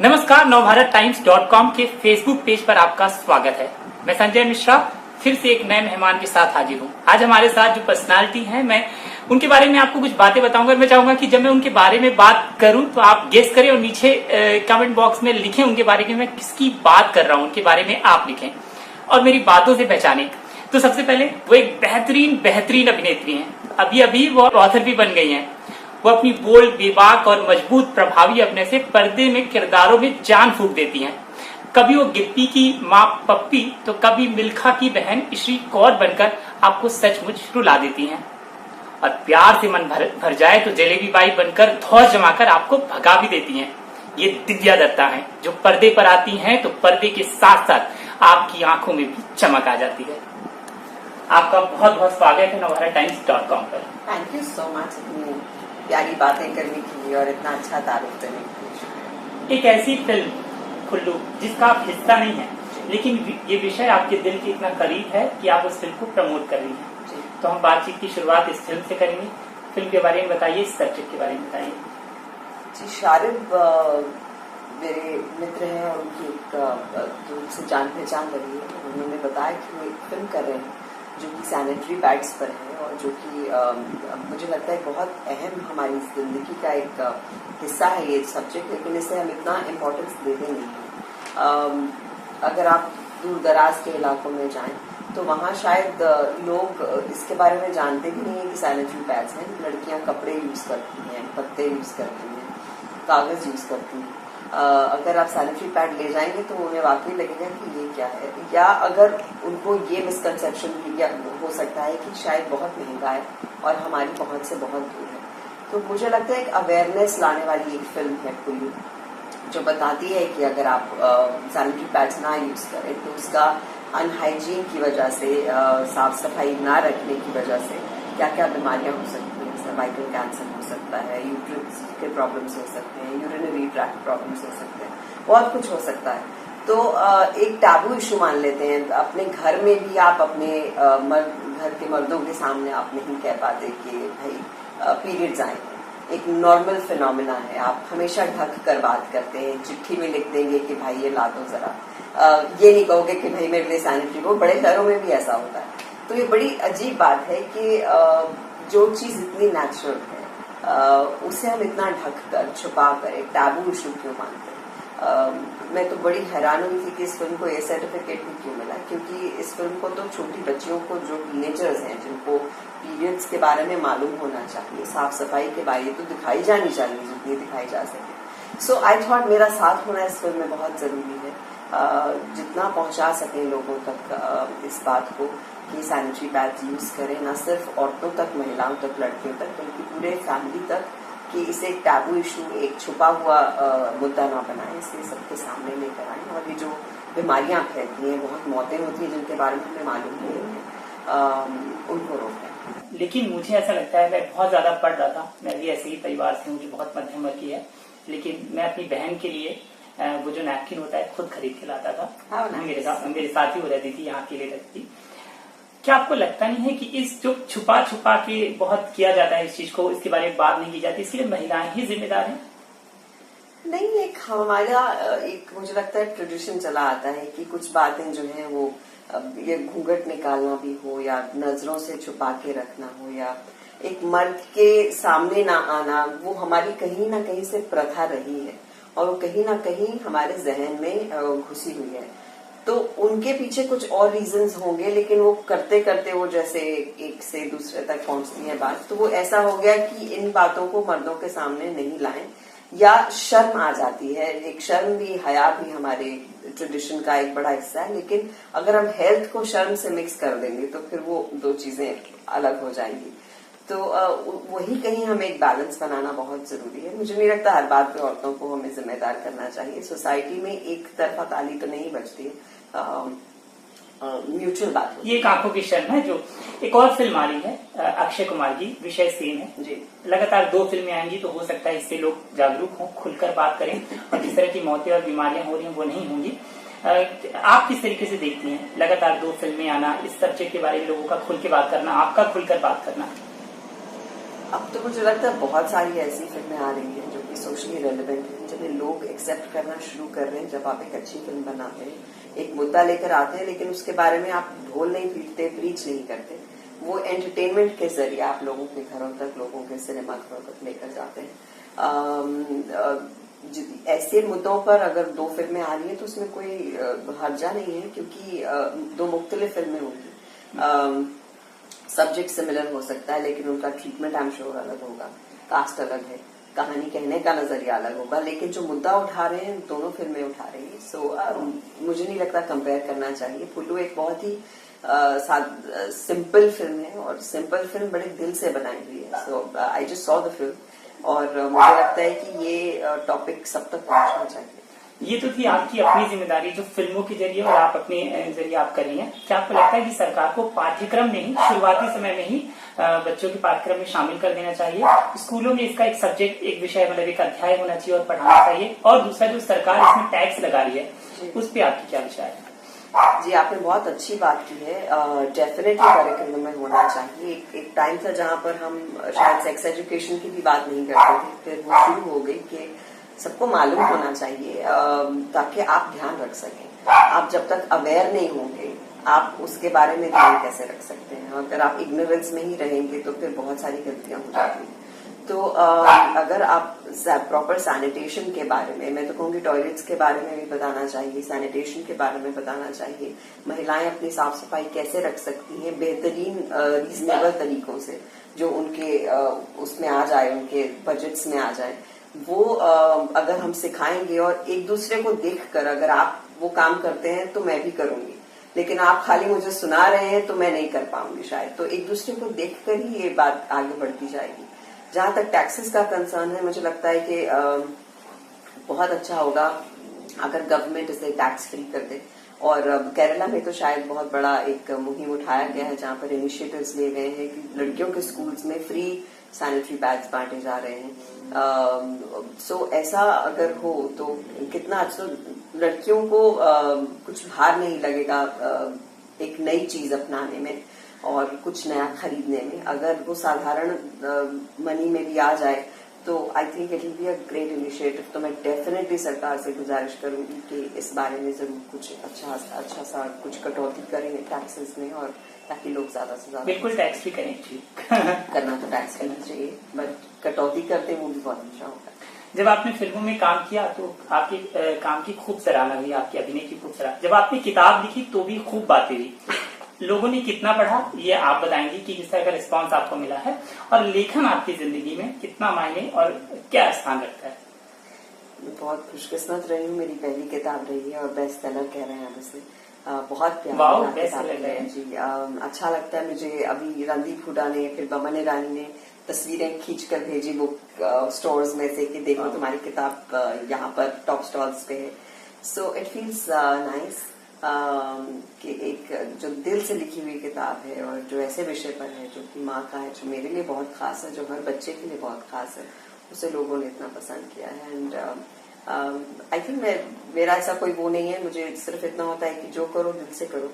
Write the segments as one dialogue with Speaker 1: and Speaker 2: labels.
Speaker 1: नमस्कार, नवभारत टाइम्स.com के Facebook page पर आपका स्वागत है। मैं संजय मिश्रा फिर से एक नए मेहमान के साथ हाजिर हूँ। आज हमारे साथ जो पर्सनालिटी है, मैं उनके बारे में आपको कुछ बातें बताऊंगा। मैं चाहूंगा कि जब मैं उनके बारे में बात करूं तो आप गेस करें और नीचे कमेंट बॉक्स में लिखें उनके बारे में मैं किसकी बात कर रहा हूं, उनके बारे में आप लिखें और मेरी बातों से पहचानें। तो सबसे पहले वो एक बेहतरीन अभिनेत्री हैं। अभी वो ऑथर भी बन गई हैं। वो अपनी बोल्ड, बेबाक और मजबूत प्रभावी अभिनय से पर्दे में किरदारों में जान फूंक देती हैं। कभी वो गिप्पी की माँ पप्पी तो कभी मिल्खा की बहन श्री कौर बनकर आपको सचमुच रुला देती हैं। और प्यार से मन भर जाए तो जलेबी बाई बनकर धौस जमाकर आपको भगा भी देती हैं। ये दिव्या दत्ता हैं, जो पर्दे पर आती हैं तो पर्दे के साथ साथ आपकी आंखों में भी चमक आ जाती है। आपका बहुत बहुत स्वागत है नवभारत टाइम्स.com पर।
Speaker 2: थैंक यू सो मच इतनी प्यारी बातें करने के लिए और इतना अच्छा तारीफ करने के लिए।
Speaker 1: एक ऐसी फिल्म खुल्लू जिसका आप हिस्सा नहीं है, लेकिन ये विषय आपके दिल के इतना करीब है कि आप उस फिल्म को प्रमोट कर रही हैं। तो हम बातचीत की शुरुआत इस फिल्म से करेंगे। फिल्म के बारे में बताइए, इस सब्जेक्ट के बारे में बताइए।
Speaker 2: जी, शारिब मेरे मित्र हैं और उनकी एक दूर से जान पहचान रही है। उन्होंने बताया कि वो एक फिल्म कर रहे हैं जो कि सैनिटरी पैड्स पर है और जो कि मुझे लगता है बहुत अहम हमारी जिंदगी का एक हिस्सा है ये सब्जेक्ट, लेकिन इसे हम इतना इम्पोर्टेंस देते नहीं हैं। अगर आप दूर दराज के इलाकों में जाएं तो वहाँ शायद लोग इसके बारे में जानते भी नहीं है कि सैनिटरी पैड्स हैं। लड़कियाँ कपड़े यूज करती हैं, पत्ते यूज करती हैं, कागज यूज करती हैं। अगर आप सैनिटरी पैड ले जाएंगे तो उन्हें वाकई लगेगा कि ये क्या है, या अगर उनको ये मिसकंसेप्शन भी हो सकता है कि शायद बहुत महंगा है और हमारी पहुंच से बहुत दूर है। तो मुझे लगता है एक अवेयरनेस लाने वाली एक फिल्म है खुल्लू, जो बताती है कि अगर आप सैनिटरी पैड्स ना यूज करें तो उसका अनहाइजीन की वजह से, साफ सफाई ना रखने की वजह से क्या क्या बीमारियां हो सकती हैं। सर्वाइकल कैंसर हो सकता है, यूट्रस के प्रॉब्लम्स हो सकते हैं, यूरिनरी ट्रैक्ट प्रॉब्लम्स हो सकते हैं, बहुत कुछ हो सकता है। तो एक टैबू इशू मान लेते हैं। अपने घर में भी आप अपने घर के मर्दों के सामने आप नहीं कह पाते कि भाई पीरियड्स आए हैं, एक नॉर्मल फिनोमिना है। आप हमेशा ढक कर बात करते हैं, चिट्ठी में लिख देंगे कि भाई ये ला दो जरा, ये नहीं कहोगे कि भाई मेरे लिए सैनिटरी। वो बड़े घरों में भी ऐसा होता है। तो ये बड़ी अजीब बात है कि जो चीज इतनी नेचुरल है उसे हम इतना ढक कर, छुपा कर एक टैबू इशू क्यों मानते हैं। मैं तो बड़ी हैरान हुई थी कि इस फिल्म को ये सर्टिफिकेट भी क्यों मिला, क्योंकि इस फिल्म को तो छोटी बच्चियों को, जो टीनेजर्स हैं, जिनको पीरियड्स के बारे में मालूम होना चाहिए, साफ सफाई के बारे तो दिखाई जानी चाहिए जितनी दिखाई जा सके। सो आई थॉट मेरा साथ होना इस फिल्म में बहुत जरूरी है। जितना पहुंचा सके लोगों तक इस बात को कि सैनिटरी पैड्स यूज करें, न सिर्फ औरतों तक, महिलाओं तक, लड़कियों तक, बल्कि पूरे फैमिली तक, कि इसे एक टैबू इशू, एक छुपा हुआ मुद्दा ना बनाएं, इसे सबके सामने लेकर आए। और ये जो बीमारियां फैलती हैं, बहुत मौतें होती हैं जिनके बारे में हमें मालूम नहीं है, उनको रोकें।
Speaker 1: लेकिन मुझे ऐसा लगता है, मैं बहुत ज्यादा पढ़ रहा था, मैं भी ऐसे ही परिवार से हूँ जो बहुत मध्यम वर्ग की है, लेकिन मैं अपनी बहन के लिए वो जो नैपकिन होता है खुद खरीद के लाता था। मेरे साथ ही हो रहती थी, यहाँ के लिए रहती थी। क्या आपको लगता नहीं है कि इस जो छुपा के बहुत किया जाता है इस चीज को, इसके बारे में बात नहीं की जाती, इसके लिए महिलाएं ही जिम्मेदार हैं?
Speaker 2: नहीं, एक हमारा एक मुझे लगता है ट्रेडिशन चला आता है कि कुछ बातें जो है वो ये घूंघट निकालना भी हो, या नजरों से छुपा के रखना हो, या एक मर्द के सामने ना आना, वो हमारी कहीं ना कहीं से प्रथा रही है और वो कहीं ना कहीं हमारे जहन में घुसी हुई है। तो उनके पीछे कुछ और रीजंस होंगे, लेकिन वो करते करते वो जैसे एक से दूसरे तक पहुंचती है बात, तो वो ऐसा हो गया कि इन बातों को मर्दों के सामने नहीं लाएं, या शर्म आ जाती है। एक शर्म भी, हया भी हमारे ट्रेडिशन का एक बड़ा हिस्सा है। लेकिन अगर हम हेल्थ को शर्म से मिक्स कर देंगे तो फिर वो दो चीजें अलग हो जाएंगी। तो वही कहीं हमें एक बैलेंस बनाना बहुत जरूरी है। मुझे नहीं लगता हर बात पे औरतों को हमें जिम्मेदार करना चाहिए। सोसाइटी में एक तरफा ताली तो नहीं बजती है, म्यूचुअल बात होती है।
Speaker 1: ये एक आंखों की शर्म है। जो एक और फिल्म आ रही है अक्षय कुमार की, विषय सेम है जी। लगातार 2 फिल्में आएंगी तो हो सकता है इससे लोग जागरूक हों, खुलकर बात करें और जिस तरह की मौतें और बीमारियां हो रही हैं वो नहीं होंगी। आप किस तरीके से देखती हैं लगातार 2 फिल्में आना, इस सब्जेक्ट के बारे में लोगों का खुल के बात करना, आपका खुलकर बात करना?
Speaker 2: अब तो मुझे लगता है बहुत सारी ऐसी फिल्में आ रही हैं जो कि सोशली रेलेवेंट हैं, जिन्हें लोग एक्सेप्ट करना शुरू कर रहे हैं जब आप एक अच्छी फिल्म बनाते हैं, एक मुद्दा लेकर आते हैं, लेकिन उसके बारे में आप ढोल नहीं पीटते, प्रीच नहीं करते, वो एंटरटेनमेंट के जरिए आप लोगों के घरों तक, लोगों के सिनेमा घरों तक लेकर जाते हैं। ऐसे मुद्दों पर अगर 2 फिल्में आ रही हैं तो उसमें कोई हर्जा नहीं है, क्योंकि 2 मुख्तलिफ फिल्में होंगी, सब्जेक्ट सिमिलर हो सकता है लेकिन उनका ट्रीटमेंट आई एम श्योर अलग होगा, कास्ट अलग है, कहानी कहने का नजरिया अलग होगा, लेकिन जो मुद्दा उठा रहे हैं दोनों फिल्में उठा रही हैं। सो मुझे नहीं लगता कंपेयर करना चाहिए। फुल्लू एक बहुत ही सिंपल फिल्म है और सिंपल फिल्म बड़े दिल से बनाई हुई है। So I just saw the film और मुझे लगता है कि ये टॉपिक सब तक पहुंचना चाहिए।
Speaker 1: ये तो थी आपकी अपनी जिम्मेदारी जो फिल्मों के जरिए और आप अपने जरिए आप कर रही हैं। क्या आपको लगता है कि सरकार को पाठ्यक्रम में ही, शुरुआती समय में ही बच्चों के पाठ्यक्रम में शामिल कर देना चाहिए? स्कूलों में इसका एक सब्जेक्ट, एक विषय, मतलब एक अध्याय होना चाहिए और पढ़ाना चाहिए। और दूसरा, जो सरकार इसमें टैक्स लगा रही है, उस पर आपकी क्या विचार है?
Speaker 2: जी, आपने बहुत अच्छी बात की है। डेफिनेटली करिकुलम में होना चाहिए। एक टाइम था जहाँ पर हम शायद सेक्स एजुकेशन की भी बात नहीं करते थे, फिर वो शुरू हो गई कि सबको मालूम होना चाहिए ताकि आप ध्यान रख सकें। आप जब तक अवेयर नहीं होंगे आप उसके बारे में ध्यान कैसे रख सकते हैं? अगर आप इग्नोरेंस में ही रहेंगे तो फिर बहुत सारी गलतियां हो जाती हैं। तो अगर आप प्रॉपर सैनिटेशन के बारे में, मैं तो कहूँगी टॉयलेट्स के बारे में भी बताना चाहिए, सैनिटेशन के बारे में बताना चाहिए, महिलाएं अपनी साफ सफाई कैसे रख सकती हैं बेहतरीन रीजनेबल तरीकों से, जो उनके उसमें आ जाए, उनके बजट्स में आ जाए, वो अगर हम सिखाएंगे और एक दूसरे को देखकर अगर आप वो काम करते हैं तो मैं भी करूंगी, लेकिन आप खाली मुझे सुना रहे हैं तो मैं नहीं कर पाऊंगी शायद। तो एक दूसरे को देखकर ही ये बात आगे बढ़ती जाएगी। जहां तक टैक्सेस का कंसर्न है, मुझे लगता है कि बहुत अच्छा होगा अगर गवर्नमेंट इसे टैक्स फ्री कर दे। और केरला में तो शायद बहुत बड़ा एक मुहिम उठाया गया है जहां पर इनिशिएटिव्स लिए गए हैं कि लड़कियों के स्कूल्स में फ्री सैनिटरी पैड्स बांटे जा रहे हैं। सो ऐसा अगर हो तो कितना अच्छा, लड़कियों को कुछ भार नहीं लगेगा एक नई चीज अपनाने में और कुछ नया खरीदने में। अगर वो साधारण मनी में भी आ जाए तो आई think it will be a great initiative. तो मैं डेफिनेटली सरकार से गुजारिश करूंगी कि इस बारे में जरूर कुछ अच्छा सा कुछ कटौती करें टैक्सेस में, और ताकि लोग ज्यादा से ज्यादा
Speaker 1: बिल्कुल टैक्स भी करें
Speaker 2: करना तो टैक्स करना चाहिए, बट कटौती करते वो भी बहुत अच्छा होगा।
Speaker 1: जब आपने फिल्मों में काम किया तो आपके काम की खूब सराहना हुई, आपके अभिनय की खूब सराहना। जब आपने किताब लिखी तो भी खूब बातें हुई। लोगों ने कितना पढ़ा ये आप बताएंगे कि किस तरह का रिस्पांस आपको मिला है, और लेखन आपकी जिंदगी में कितना मायने और क्या स्थान रखता है?
Speaker 2: मैं बहुत खुशकिस्मत रही हूँ, मेरी पहली किताब रही है और बेस्ट सेलर कह रहे हैं वैसे। बहुत प्यारा किताब है जी। अच्छा लगता है मुझे। अभी रणदीप हुडा ने, फिर बमन ईरानी ने तस्वीरें खींचकर भेजी बुक स्टोर्स में से कि देखो तुम्हारी किताब यहाँ पर टॉप स्टॉल्स पे है। सो इट फील्स नाइस कि एक जो दिल से लिखी हुई किताब है और जो ऐसे विषय पर है जो कि माँ का है, जो मेरे लिए बहुत खास है, जो हर बच्चे के लिए बहुत खास है, उसे लोगों ने इतना पसंद किया है। एंड आई थिंक मेरा ऐसा कोई वो नहीं है, मुझे सिर्फ इतना होता है कि जो करो दिल से करो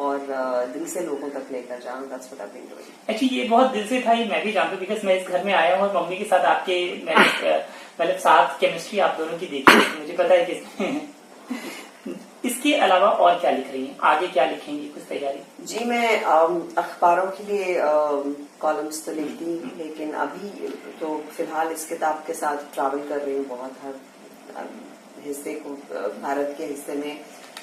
Speaker 2: और दिल से लोगों तक लेकर जाओ। That's what I been doing.
Speaker 1: Actually ये बहुत दिल से था, ये मैं भी जानता हूँ, बिकॉज मैं इस घर में आया हूँ और मम्मी के साथ आपके मतलब साथ केमिस्ट्री आप दोनों की देखी, मुझे पता है कि इसके अलावा और क्या लिख रही हैं, आगे क्या लिखेंगी, कुछ तैयारी?
Speaker 2: जी, मैं अखबारों के लिए कॉलम्स तो लिखती हूँ, लेकिन अभी तो फिलहाल इस किताब के साथ ट्रैवल कर रही हूँ बहुत, हर हिस्से को, भारत के हिस्से में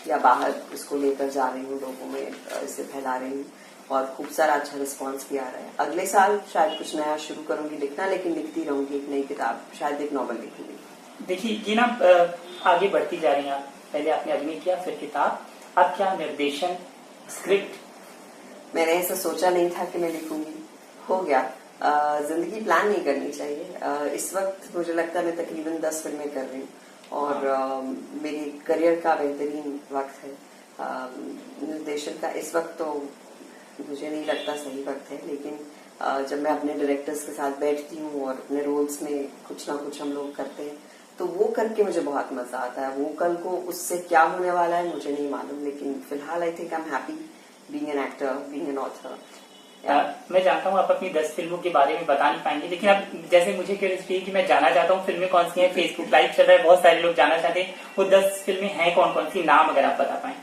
Speaker 2: या बाहर इसको लेकर जा रही हूँ, लोगों में इसे फैला रही हूँ और खूब सारा अच्छा रिस्पांस भी आ रहा है। अगले साल शायद कुछ नया शुरू करूंगी लिखना, लेकिन लिखती रहूंगी एक नई किताब, शायद एक नॉवल लिखूंगी।
Speaker 1: देखिए ये ना आगे बढ़ती जा रही हैं आप, पहले आपने अभिनय किया, फिर किताब, अब क्या निर्देशन, स्क्रिप्ट?
Speaker 2: मैंने ऐसा सोचा नहीं था कि मैं लिखूंगी, हो गया। जिंदगी प्लान नहीं करनी चाहिए। इस वक्त मुझे लगता है मैं तकरीबन 10 फिल्में कर रही हूँ और मेरी करियर का बेहतरीन वक्त है। निर्देशन का इस वक्त तो मुझे नहीं लगता सही वक्त है, लेकिन जब मैं अपने डायरेक्टर्स के साथ बैठती हूँ और अपने रोल्स में कुछ ना कुछ हम लोग करते हैं तो वो करके मुझे बहुत मजा आता है। वो कल को उससे क्या होने वाला है मुझे नहीं मालूम, लेकिन फिलहाल I think I am happy being an actor, being an author.
Speaker 1: मैं जानता हूँ आप अपनी 10 फिल्मों के बारे में बता नहीं पाएंगे, लेकिन अब जैसे मुझे क्यूरियोसिटी है कि मैं जानना चाहता हूँ फिल्में कौन सी हैं। फेसबुक लाइव चल रहा है, बहुत सारे लोग जानना चाहते हैं वो 10 फिल्में हैं कौन कौन सी, नाम अगर आप बता पाए।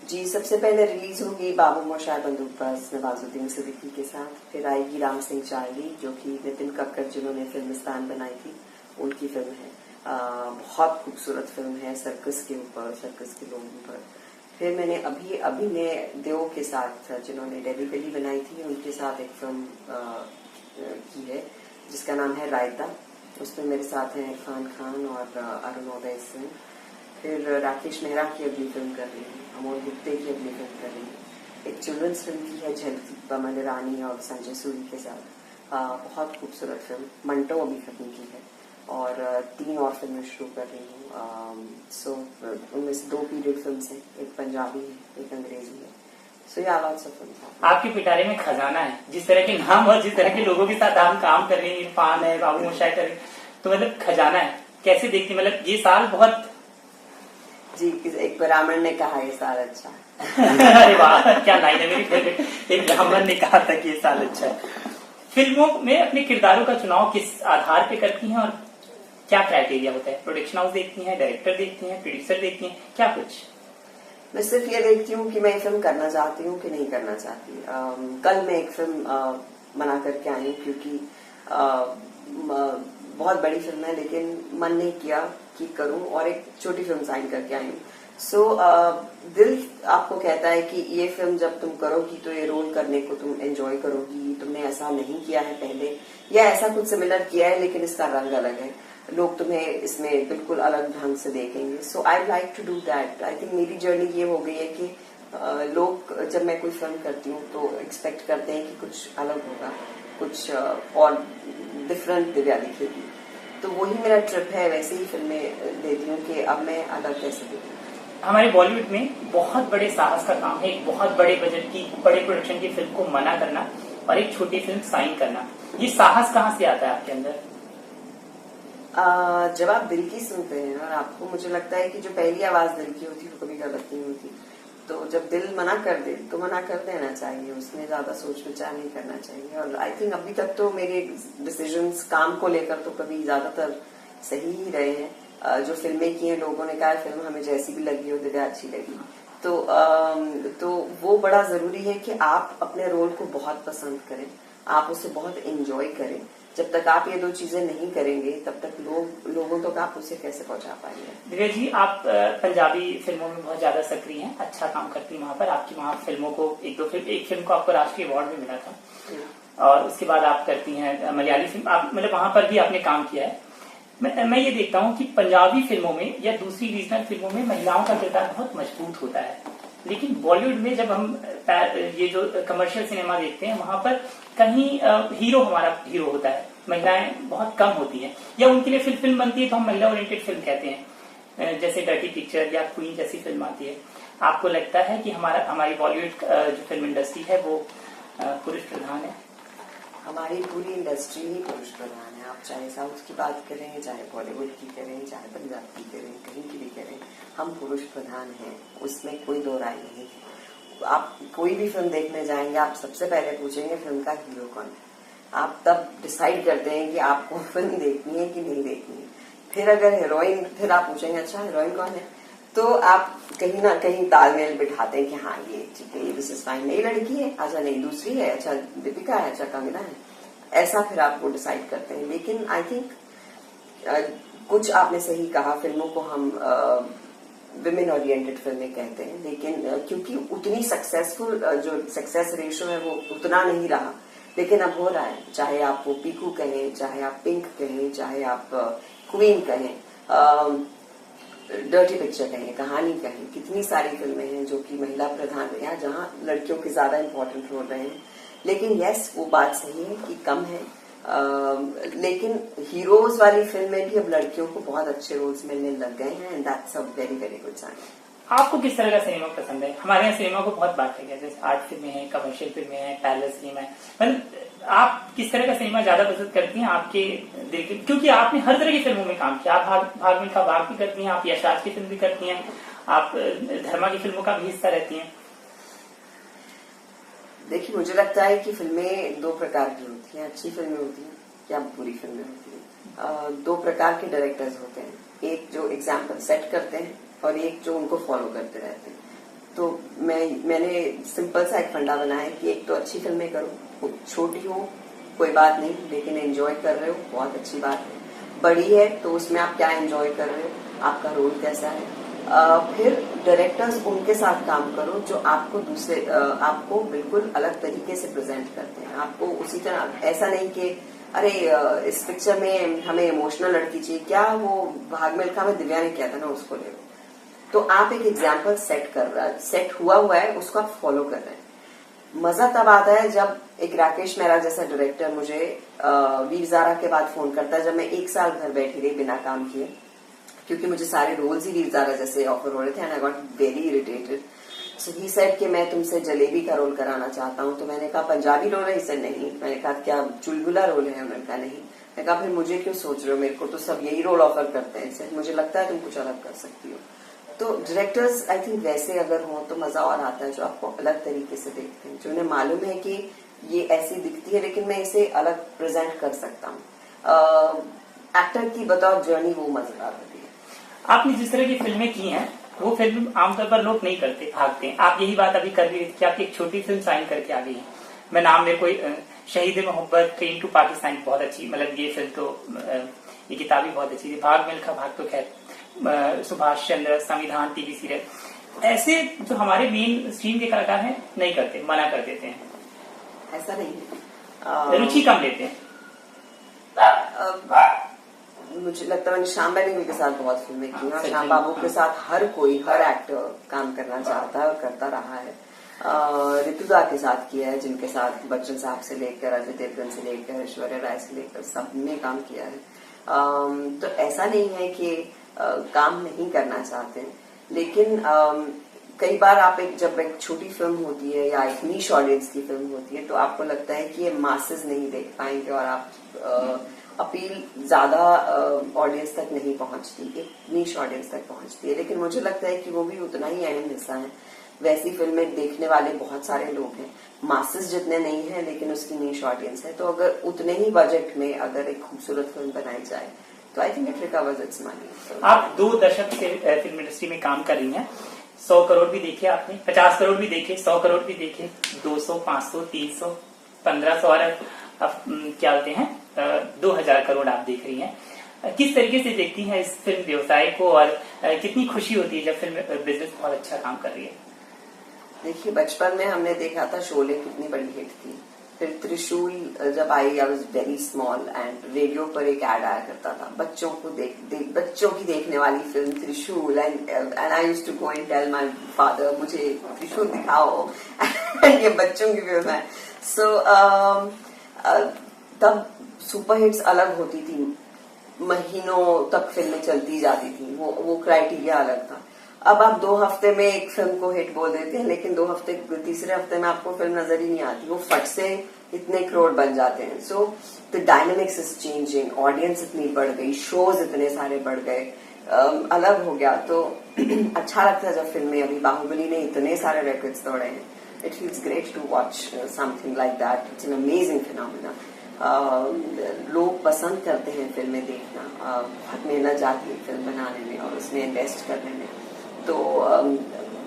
Speaker 2: जी, सबसे पहले रिलीज होगी बाबू मोशाय बंदूकबाज नवाजुद्दीन सिद्दीकी के साथ। फिर आएगी राम सिंह चार्ली, जो कि नितिन कक्कड़ जिन्होंने फिल्मिस्तान बनाई थी उनकी फिल्म है। बहुत खूबसूरत फिल्म है, सर्कस के ऊपर, सर्कस के लोगों पर। फिर मैंने अभी अभिनय देओ के साथ, जिन्होंने डेली बेली बनाई थी, उनके साथ एक फिल्म की है जिसका नाम है रायता। उसमें मेरे साथ हैं इरफान खान और अरुणोदय सिंह। फिर राकेश मेहरा की अगली फिल्म कर रही हूँ, अमोल गुप्ते की अगली फिल्म कर रही हूँ। एक चिल्ड्रंस फिल्म की है झलकी, पमन रानी और संजय सूरी के साथ। बहुत खूबसूरत फिल्म। मंटो अभी खत्म की है और 3 और फिल्में शुरू कर रही हूँ। सो उनमें से 2 पीरियड फिल्म्स हैं, एक पंजाबी है, एक अंग्रेजी है। सो या लॉट्स ऑफ फिल्म्स।
Speaker 1: आपके पिटारे में खजाना है, जिस तरह के नाम और जिस तरह के लोगों के साथ आप काम कर रहे हैं, इरफान है, बाबू मोशाय कर रहे हैं, तो मतलब खजाना है। कैसे देखती, मतलब ये साल बहुत
Speaker 2: जी, एक ब्राह्मण ने कहा ये साल अच्छा है।
Speaker 1: अरे वाह, क्या लाइन है मेरी फेवरेट। एक ब्राह्मण ने कहा था कि ये साल अच्छा है। फिल्मों में अपने किरदारों का चुनाव किस आधार पे करती हैं और क्या क्राइटेरिया होता है? प्रोडक्शन हाउस देखती हैं, डायरेक्टर देखती हैं, प्रोड्यूसर देखती हैं, क्या कुछ?
Speaker 2: मैं सिर्फ ये देखती हूँ कि मैं फिल्म करना चाहती हूँ कि नहीं करना चाहती। कल मैं एक फिल्म बना करके आई हूँ, क्योंकि बहुत बड़ी फिल्म है, लेकिन मन नहीं किया कि करूं, और एक छोटी फिल्म साइन करके आई हूँ। सो दिल आपको कहता है कि ये फिल्म जब तुम करोगी तो ये रोल करने को तुम एंजॉय करोगी, तुमने ऐसा नहीं किया है पहले, या ऐसा कुछ सिमिलर किया है लेकिन इसका रंग अलग है, लोग तुम्हें इसमें बिल्कुल अलग ढंग से देखेंगे। So I like to do that. I think मेरी जर्नी ये हो गई है कि लोग जब मैं कोई फिल्म करती हूँ तो एक्सपेक्ट करते हैं कि कुछ अलग होगा, कुछ और डिफरेंट दिव्या दिखेगी। तो वही मेरा ट्रिप है, वैसे ही फिल्में लेती हूँ कि अब मैं अलग कैसे देखूँ।
Speaker 1: हमारे बॉलीवुड में बहुत बड़े साहस का काम है, एक बहुत बड़े बजट की, बड़े प्रोडक्शन की फिल्म को मना करना और एक छोटी फिल्म साइन करना। ये साहस कहाँ से आता है आपके अंदर?
Speaker 2: जब आप दिल की सुनते हैं और आपको, मुझे लगता है कि जो पहली आवाज दिल की होती है वो कभी गलत नहीं होती। तो जब दिल मना कर दे तो मना कर देना चाहिए, उसमें ज्यादा सोच विचार नहीं करना चाहिए। और आई थिंक अभी तक तो मेरे डिसीजंस काम को लेकर तो कभी ज्यादातर सही ही रहे हैं। जो फिल्में की हैं, लोगों ने कहा फिल्म हमें जैसी भी लगी हो, दिव्या अच्छी लगी। तो वो बड़ा जरूरी है कि आप अपने रोल को बहुत पसंद करें, आप उसे बहुत एंजॉय करें। जब तक आप ये 2 चीजें नहीं करेंगे तब तक लोगों तक आप उसे कैसे पहुंचा पाएंगे।
Speaker 1: दिव्या जी, आप पंजाबी फिल्मों में बहुत ज्यादा सक्रिय हैं, अच्छा काम करती हैं वहां पर। आपकी वहां फिल्मों को एक फिल्म को आपको राष्ट्रीय अवार्ड भी मिला था, और उसके बाद आप करती हैं मलयाली फिल्म, आप मतलब वहां पर भी आपने काम किया है। मैं ये देखता हूँ कि पंजाबी फिल्मों में या दूसरी रीजनल फिल्मों में महिलाओं का किरदार बहुत मजबूत होता है, लेकिन बॉलीवुड में जब हम ये जो कमर्शियल सिनेमा देखते हैं वहां पर कहीं हीरो हमारा हीरो होता है, महिलाएं बहुत कम होती हैं, या उनके लिए फिल्म बनती है तो हम महिला ओरिएंटेड फिल्म कहते हैं, जैसे डर्टी पिक्चर या क्वीन जैसी फिल्म आती है। आपको लगता है कि हमारी बॉलीवुड जो फिल्म इंडस्ट्री है वो पुरुष प्रधान है?
Speaker 2: हमारी पूरी इंडस्ट्री ही पुरुष प्रधान है। आप चाहे साउथ की बात करें, चाहे बॉलीवुड की करें, चाहे पंजाब की करें, कहीं की भी करें, हम पुरुष प्रधान हैं, उसमें कोई 2 राय नहीं है। आप कोई भी फिल्म देखने जाएंगे, आप सबसे पहले पूछेंगे फिल्म का हीरो कौन है। आप तब डिसाइड करते हैं कि आपको फिल्म देखनी है कि नहीं देखनी है। फिर अगर हीरोइन, फिर आप पूछेंगे अच्छा हीरोइन कौन है, तो आप कहीं ना कहीं तालमेल बिठाते हैं कि हाँ ये ठीक है, ये दिस इज फाइन, नई लड़की है, अच्छा नहीं दूसरी है, अच्छा दीपिका है, अच्छा कंगना है, ऐसा फिर आप वो डिसाइड करते हैं। लेकिन आई थिंक कुछ आपने सही कहा, फिल्मों को हम विमेन ओरिएंटेड फिल्में कहते हैं, लेकिन क्योंकि उतनी सक्सेसफुल जो सक्सेस रेशियो है वो उतना नहीं रहा, लेकिन अब हो रहा है। चाहे आप वो पीकू कहें, चाहे आप पिंक कहें, चाहे आप क्वीन कहें, डर्टी पिक्चर कहें, कहानी कहें, कितनी सारी फिल्में हैं जो कि महिला प्रधान है, जहां लड़कियों के ज्यादा इंपॉर्टेंट रोल रहे हैं। लेकिन यस, वो बात सही है कि कम है, लेकिन हीरोज वाली फिल्में भी अब लड़कियों को बहुत अच्छे रोल्स मिलने लग गए हैं, and that's a very very good sign.
Speaker 1: आपको किस तरह का सिनेमा पसंद है? हमारे यहाँ सिनेमा को बहुत बांटा गया, जैसे आर्ट फिल्में हैं, कमर्शियल फिल्में हैं, पैलेस फिल्म है, मतलब आप किस तरह का सिनेमा ज्यादा पसंद करती हैं आपके दिल के? क्योंकि आपने हर तरह की फिल्मों में काम किया, आप भाग मिल्खा भाग भी करती हैं, आप यशराज की फिल्म भी करती हैं, आप धर्मा की फिल्मों का भी हिस्सा रहती हैं।
Speaker 2: देखिए, मुझे लगता है कि फिल्में दो प्रकार की होती हैं, अच्छी फिल्में होती हैं या बुरी फिल्में होती हैं। दो प्रकार के डायरेक्टर्स होते हैं, एक जो एग्जाम्पल सेट करते हैं और एक जो उनको फॉलो करते रहते हैं। तो मैंने सिंपल सा एक फंडा बनाया है कि एक तो अच्छी फिल्में करो, छोटी हो कोई बात नहीं, लेकिन एंजॉय कर रहे हो बहुत अच्छी बात है। बड़ी है तो उसमें आप क्या एंजॉय कर रहे हो, आपका रोल कैसा है। फिर डायरेक्टर्स उनके साथ काम करो जो आपको आपको बिल्कुल अलग तरीके से प्रेजेंट करते हैं। आपको उसी तरह, ऐसा नहीं कि अरे इस पिक्चर में हमें इमोशनल लड़की चाहिए, क्या वो भाग मिल्खा में दिव्या ने किया था ना, उसको ले लो। तो आप एक एग्जाम्पल सेट हुआ है, उसको आप फॉलो कर रहे हैं। मजा तब आता है जब एक राकेश मेहरा जैसा डायरेक्टर मुझे वीर ज़ारा के बाद फोन करता है, जब मैं 1 साल घर बैठी रही बिना काम किए, क्योंकि मुझे सारे रोल्स ही वीर ज़ारा जैसे ऑफर हो रहे थे and I got very irritated. So he said कि मैं तुमसे जलेबी का रोल कराना चाहता हूँ। तो मैंने कहा पंजाबी रोल है? इसे नहीं। मैंने कहा क्या चुलबुला रोल है? उन्होंने कहा नहीं। मैंने कहा फिर मुझे क्यों सोच रहे हो, मेरे को तो सब यही रोल ऑफर करते हैं, इससे मुझे लगता है तुम कुछ अलग कर सकती हो। तो डायरेक्टर्स आई थिंक वैसे अगर हो तो मजा और आता है, जो आपको अलग तरीके से देखते हैं, जो उन्हें मालूम है कि ये ऐसी दिखती है लेकिन मैं इसे अलग प्रेजेंट कर सकता हूँ। एक्टर की बताओ जर्नी वो मजेदार होती है।
Speaker 1: आपने जिस तरह की फिल्में की हैं वो फिल्म आमतौर पर लोग नहीं करते, भागते हैं। आप यही बात अभी कर रही थी कि आपकी एक छोटी फिल्म साइन करके आ गई है। मैं नाम मेरे कोई शहीद मोहब्बत, ट्रेन टू पाकिस्तान बहुत अच्छी, मतलब ये फिल्म तो ये किताब भी बहुत अच्छी थी। भाग मिल्खा भाग तो खैर, सुभाष चंद्र, संविधान टीवी सीरियल, ऐसे जो हमारे मेन स्ट्रीम के कलाकार हैं नहीं करते, मना कर देते हैं।
Speaker 2: ऐसा नहीं है,
Speaker 1: रुचि कम लेते हैं।
Speaker 2: मुझे लगता है मैंने श्याम बेनेगल के साथ बहुत फिल्में की और श्याम बाबू के साथ हर एक्टर काम करना चाहता है और करता रहा है। ऋतुदा के साथ किया है, जिनके साथ बच्चन साहब से लेकर अजय देवगन से लेकर ऐश्वर्या राय से लेकर सबने काम किया है। तो ऐसा नहीं है कि काम नहीं करना चाहते, लेकिन कई बार आप जब एक छोटी फिल्म होती है या एक नीश ऑडियंस की फिल्म होती है तो आपको लगता है कि ये मासेस नहीं देख पाएंगे और आप अपील ज्यादा ऑडियंस तक नहीं पहुंचती, एक नीश ऑडियंस तक पहुंचती है। लेकिन मुझे लगता है कि वो भी उतना ही अहम हिस्सा है। वैसी फिल्में देखने वाले बहुत सारे लोग हैं, मासेस जितने नहीं है लेकिन उसकी नीश ऑडियंस है। तो अगर उतने ही बजट में अगर एक खूबसूरत फिल्म बनाई जाए तो आई think it recovers it's money.
Speaker 1: आप 2 दशक से फिल्म इंडस्ट्री में काम कर रही हैं। 100 करोड़ भी देखे आपने, 50 करोड़ भी देखे, 100 करोड़ भी देखे, 200, 500, 300, 1500 और अब क्या बोलते हैं 2000 करोड़ आप देख रही हैं। किस तरीके से देखती हैं इस फिल्म व्यवसाय को और कितनी खुशी होती है जब फिल्म बिजनेस बहुत अच्छा काम कर रही है?
Speaker 2: देखिए, बचपन में हमने देखा था शोले कितनी बड़ी हिट थी। फिर त्रिशूल जब आई, I was very small and radio पर एक एड आया करता था बच्चों को बच्चों की देखने वाली film Trishul, and I used to go and tell my father मुझे त्रिशूल दिखाओ ये बच्चों की फिल्म है। सो तब सुपर हिट्स अलग होती थी, महीनों तक फिल्में चलती जाती थी, वो क्राइटेरिया अलग था। अब आप 2 हफ्ते में एक फिल्म को हिट बोल देते हैं, लेकिन तीसरे हफ्ते में आपको फिल्म नजर ही नहीं आती, वो फट से इतने करोड़ बन जाते हैं। So the dynamics is changing, audience इतनी बढ़ गई, शोज इतने सारे बढ़ गए, अलग हो गया। तो अच्छा लगता है जब फिल्में, अभी बाहुबली ने इतने सारे रिकॉर्ड्स तोड़े हैं। It feels great to watch something like that. It's an amazing phenomena. लोग पसंद करते हैं फिल्में देखना, बहुत मेहनत जाती है फिल्म बनाने में और उसमें इन्वेस्ट करने में। तो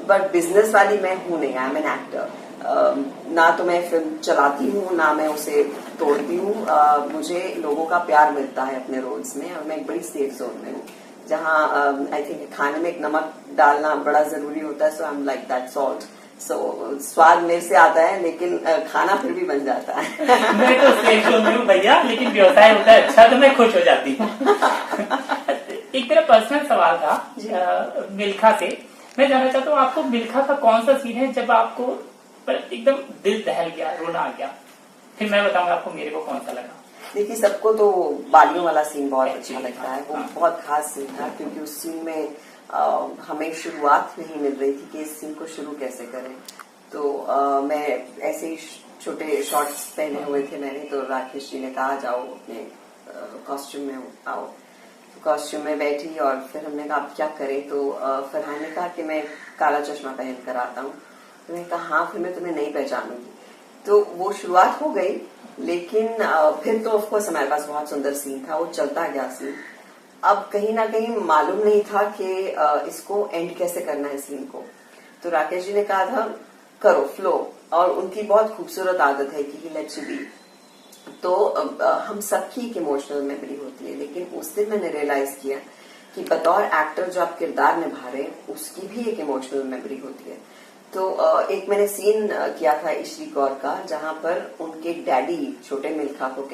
Speaker 2: बट बिजनेस वाली मैं हूं नहीं, आई एम एन एक्टर। ना तो मैं फिल्म चलाती हूँ ना मैं उसे तोड़ती हूँ। मुझे लोगों का प्यार मिलता है अपने रोल्स में और मैं एक बड़ी सेफ जोन में हूँ, जहाँ आई थिंक खाने में एक नमक डालना बड़ा जरूरी होता है। So I am like that salt. So स्वाद मेरे से आता है लेकिन खाना फिर भी बन जाता है।
Speaker 1: मैं तो सेफ जोन में हूँ भैया, लेकिन व्यवसाय होता है अच्छा तो मैं खुश हो जाती हूँ। एक मेरा पर्सनल सवाल था मिल्खा से। मैं जानना चाहता हूँ आपको मिल्खा का कौन सा सीन है जब आपको एकदम दिल दहल गया, रोना आ गया? फिर मैं बताऊंगा आपको मेरे को कौन सा लगा।
Speaker 2: देखिए, सबको तो बालियों वाला सीन बहुत अच्छा लगता है। वो बहुत खास सीन था क्योंकि उस सीन में हमें शुरुआत नहीं मिल रही थी कि इस सीन को शुरू कैसे करें। तो मैं ऐसे ही छोटे शॉर्ट्स पहने हुए थे मैंने, तो राकेश जी ने कहा जाओ अपने कॉस्ट्यूम में आओ। कॉस्ट्यूम में बैठी और फिर हमने कहा आप क्या करें, तो फरहान ने कहा कि मैं काला चश्मा पहन कर आता हूँ। तो मैंने कहा हाँ, फिर मैं तुम्हें नहीं पहचानूंगी। तो वो शुरुआत हो गई, लेकिन फिर तो ऑफ कोर्स हमारे पास बहुत सुंदर सीन था, वो चलता गया सीन। अब कहीं ना कहीं मालूम नहीं था कि इसको एंड कैसे करना है सीन को। तो राकेश जी ने कहा था करो फ्लो, और उनकी बहुत खूबसूरत आदत है कि लेट्स बी। तो हम सबकी एक इमोशनल मेमोरी होती है, लेकिन उस दिन मैंने रियलाइज किया कि बतौर एक्टर जो आप किरदार निभा रहे हैं उसकी भी एक इमोशनल मेमोरी होती है। तो एक मैंने सीन किया था इश्री कौर का, जहां पर उनके डैडी छोटे मिल्खा को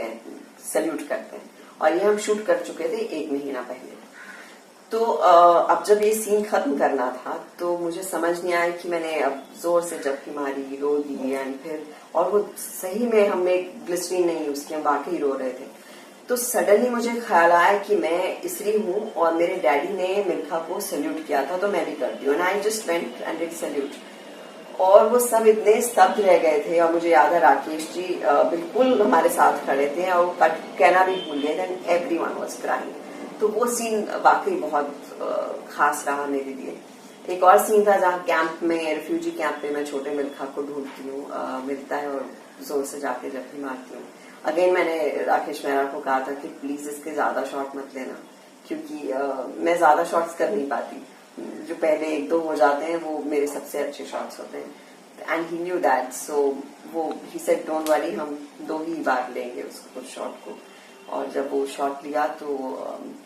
Speaker 2: सल्यूट करते हैं, और ये हम शूट कर चुके थे 1 महीना पहले। तो अब जब ये सीन खत्म करना था तो मुझे समझ नहीं आया कि मैंने अब जोर से जबकि मारी, रो दी, एंड फिर और वो सही में हमने ग्लिसरीन नहीं यूज की, हम वाकई रो रहे थे। तो सडनली मुझे ख्याल आया कि मैं इसरी हूँ और मेरे डैडी ने मिल्खा को सल्यूट किया था, तो मैं भी करती हूँ, and I just went and did salute. और वो सब इतने स्तब्ध रह गए थे, और मुझे याद है राकेश जी बिल्कुल हमारे साथ खड़े थे और कहना भी भूल गए थे, एवरीवन वाज क्राइंग। तो वो सीन वाकई बहुत खास रहा मेरे लिए। एक और सीन था जहाँ कैंप में, रिफ्यूजी कैंप में मैं छोटे मिल्खा को ढूंढती हूँ, मिलता है और जोर से जाके जब भी मारती हूँ। अगेन मैंने राकेश मेहरा को कहा था कि प्लीज इसके ज्यादा शॉट मत लेना, क्योंकि मैं ज्यादा शॉट्स कर नहीं पाती, जो पहले 1-2 हो जाते हैं वो मेरे सबसे अच्छे शॉट्स होते हैं, एंड ही न्यू दैट। सो वो ही सेड डोंट वरी, हम 2 ही बार लेंगे उस शॉट को। और जब वो शॉट लिया तो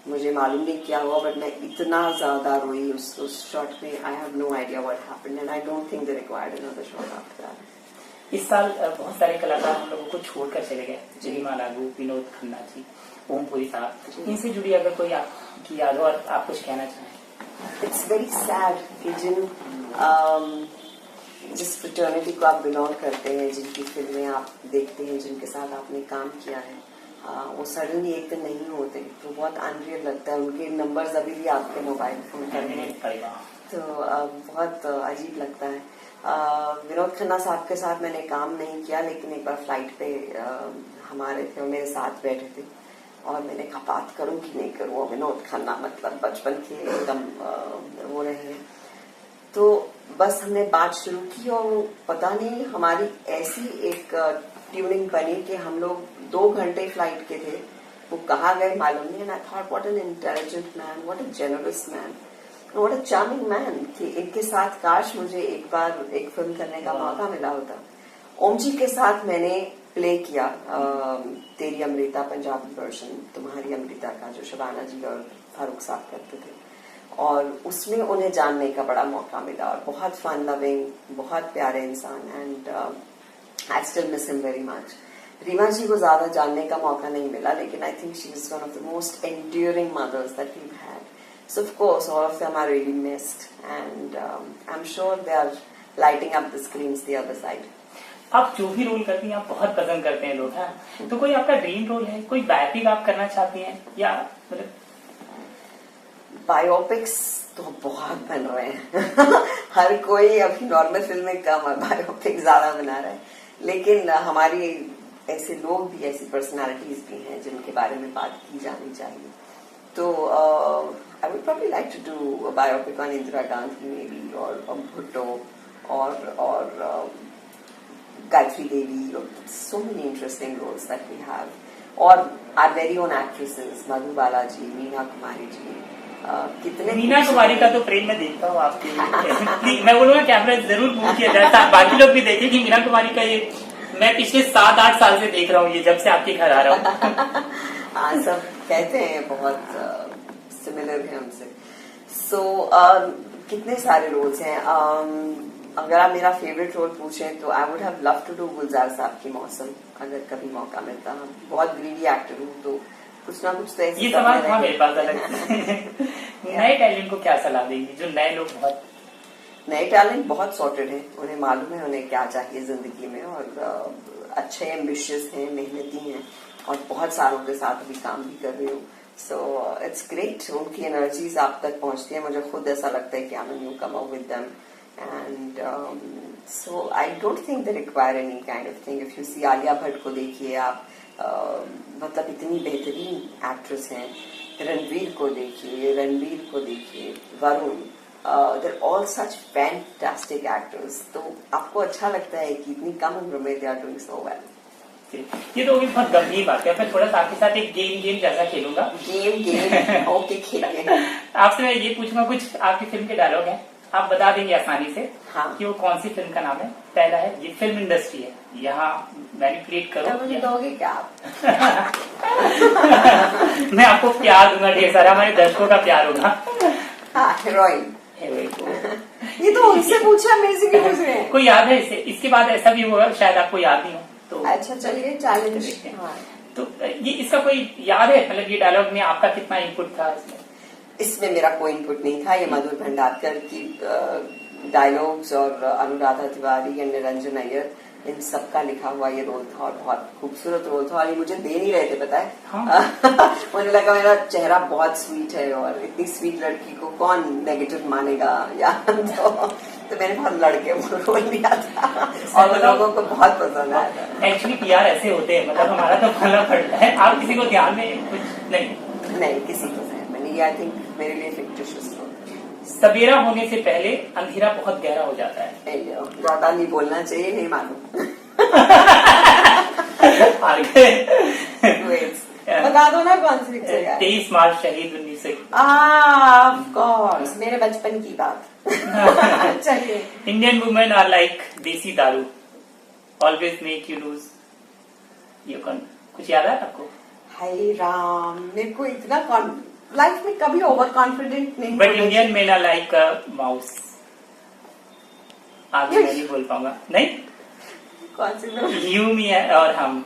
Speaker 2: मुझे मालूम नहीं क्या हुआ, बट मैं इतना ज्यादा रोई उस शॉट में। I have no idea what happened, and I don't think they required another shot after that.
Speaker 1: इस साल बहुत सारे कलाकार हम लोगों को छोड़कर चले गए, रीमा लागू, विनोद खन्ना जी, ओमपुरी साहब। इनसे जुड़ी अगर कोई आपकी याद हो और आप कुछ कहना चाहें?
Speaker 2: इट्स वेरी सैड कि जिस फ्रेटर्निटी को आप बिलोंग करते हैं, जिनकी फिल्में आप देखते हैं, जिनके साथ आपने काम किया है, वो सडनली एक दिन नहीं होते, तो बहुत अनरियल लगता है। उनके नंबर्स अभी भी आपके मोबाइल फोन पर हैं, तो बहुत अजीब लगता है। विनोद खन्ना साहब के साथ मैंने काम नहीं किया, लेकिन एक बार फ्लाइट पे हमारे थे, मेरे साथ बैठे थे, और मैंने कहा बात करूं कि नहीं करूं। और विनोद खन्ना मतलब बचपन के एकदम वो रहे हैं, तो बस हमने बात शुरू की, और पता नहीं हमारी ऐसी एक ट्यूनिंग बनी कि हम लोग 2 घंटे फ्लाइट के थे, वो कहाँ गए मालूम नहीं। And I thought what an intelligent man, what a generous man, what a charming man, कि इनके साथ काश मुझे एक बार एक फिल्म करने का मौका मिला होता। ओम जी के साथ मैंने प्ले किया तेरी अमृता पंजाबी वर्जन, तुम्हारी अमृता का, जो शबाना जी और फारूक साहब करते थे, और उसमें उन्हें जानने का बड़ा मौका मिला, और बहुत फन लविंग, बहुत प्यारे इंसान, and I still miss him very much. Reema ji को ज्यादा जानने का मौका नहीं मिला, लेकिन I think she is one of the most enduring mothers that we had. So of course, all of them are really missed, and I'm sure they are lighting up the screens the other side.
Speaker 1: आप जो भी role करती हैं आप बहुत पसंद करते हैं लोग, हैं? तो कोई आपका ड्रीम रोल है, कोई बायोपिक आप करना चाहती हैं, या मतलब?
Speaker 2: बायोपिक्स तो बहुत बन रहे हैं हर कोई अभी नॉर्मल फिल्में कम है, बायोपिक ज्यादा बना रहा है, लेकिन हमारी ऐसे लोग भी, ऐसी पर्सनालिटीज भी हैं जिनके बारे में बात की जानी चाहिए। तो I would probably like to do a biopic on Indira Gandhi maybe, or Bhutto, or Gayatri Devi, or so many interesting roles that we have, or our very own actresses, Madhu Balaji, Meena Kumari ji, कितने।
Speaker 1: मीना कुमारी का तो प्रेम मैं देखता हूँ आपके मैं बोलूँगा camera जरूर मूव किया जाए, बाकी लोग भी देखें कि मीना कुमारी का ये मैं पिछले 7-8 साल से देख रहा हूँ, ये जब से आपके घर आ रहा हूँ
Speaker 2: हाँ, सब कहते हैं बहुत सिमिलर है हमसे। सो कितने सारे रोल्स हैं। अगर आप मेरा फेवरेट रोल पूछें तो I would have love to do Gulzar साहब की मौसम, अगर कभी मौका मिलता। हम बहुत ग्रीडी एक्टर हूँ, तो कुछ ना कुछ तो ऐसे।
Speaker 1: ये सवाल था मेरे पास अलग नए टैलेंट को क्या सलाह देंगी, जो नए लोग बहुत
Speaker 2: नए टैलेंट बहुत सॉर्टेड हैं, उन्हें मालूम है उन्हें क्या चाहिए जिंदगी में, और अच्छे एम्बिशियस हैं, मेहनती हैं, और बहुत सारों के साथ भी काम भी कर रही हूँ। सो इट्स ग्रेट, उनकी एनर्जीज आप तक पहुंचती है। मुझे खुद ऐसा लगता है कि I am newcomer with them, and so I don't think they require any kind of thing. If you see Alia Bhatt को देखिए आप, मतलब इतनी बेहतरीन एक्ट्रेस हैं। रणवीर को देखिए, रणबीर को देखिए, Varun, they're all such fantastic actors. तो आपको अच्छा लगता है कि इतनी कम उम्र में they are doing so well.
Speaker 1: ये तो बहुत गंभीर बात है। मैं थोड़ा सा आपके साथ एक गेम जैसा खेलूंगा।
Speaker 2: गेम ओके खेलेंगे।
Speaker 1: आपसे मैं ये पूछूंगा, कुछ आपकी फिल्म के डायलॉग हैं, आप बता देंगे आसानी से
Speaker 2: हाँ।
Speaker 1: कि वो कौन सी फिल्म का नाम है। पहला है, ये फिल्म इंडस्ट्री है, यहाँ मैनिपुलेट करो।
Speaker 2: तो मुझे दोगे क्या आप?
Speaker 1: मैं आपको प्यार दूंगा ढेर सारा, हमारे दर्शकों का प्यार होगा।
Speaker 2: हाँ, हीरोइन।
Speaker 1: को
Speaker 2: ये तो उनसे पूछा, मेरे से क्यों पूछ रहे हैं?
Speaker 1: कोई याद है इसे? इसके बाद ऐसा भी होगा शायद आपको याद नहीं हो तो।
Speaker 2: अच्छा चलिए चैलेंज। हाँ।
Speaker 1: तो ये इसका कोई याद है, मतलब ये डायलॉग में आपका कितना इनपुट था इसमें?
Speaker 2: इसमें मेरा कोई इनपुट नहीं था। ये मधुर भंडारकर की डायलॉग्स और अनुराधा तिवारी और निरंजन अय्यर, इन सबका लिखा हुआ ये रोल था और बहुत खूबसूरत रोल था। और ये मुझे दे नहीं रहे थे, पता है।
Speaker 1: हाँ।
Speaker 2: मुझे लगा मेरा चेहरा बहुत स्वीट है और इतनी स्वीट लड़की को कौन नेगेटिव मानेगा या तो मैंने बहुत लड़के वो रोल लिया था और लोगों को बहुत पसंद आया था।
Speaker 1: एक्चुअली पीआर ऐसे होते हैं, मतलब हमारा तो फला पड़ता है, आप किसी को ध्यान में कुछ नहीं
Speaker 2: किसी को मैंने ये आई थिंक मेरे लिए फिक्टिशियस रोल।
Speaker 1: सवेरा होने से पहले अंधेरा बहुत गहरा हो जाता है।
Speaker 2: ज्यादा नहीं बोलना चाहिए, नहीं मालूम। बता दो ना कौन सी पिक्चर है।
Speaker 1: 23 मार्च शहीद 1900।
Speaker 2: ऑफ कोर्स, मेरे बचपन की बात। चलिए।
Speaker 1: इंडियन वुमेन आर लाइक देसी दारू, ऑलवेज मेक यू लूज। ये कुछ याद है आपको?
Speaker 2: हाय राम, मेरे को इतना लाइफ में कभी ओवर कॉन्फिडेंट नहीं।
Speaker 1: But Indian men are like a mouse. आगे मैं नहीं बोल पाऊंगा। नहीं,
Speaker 2: कौन सी?
Speaker 1: यू मी और हम।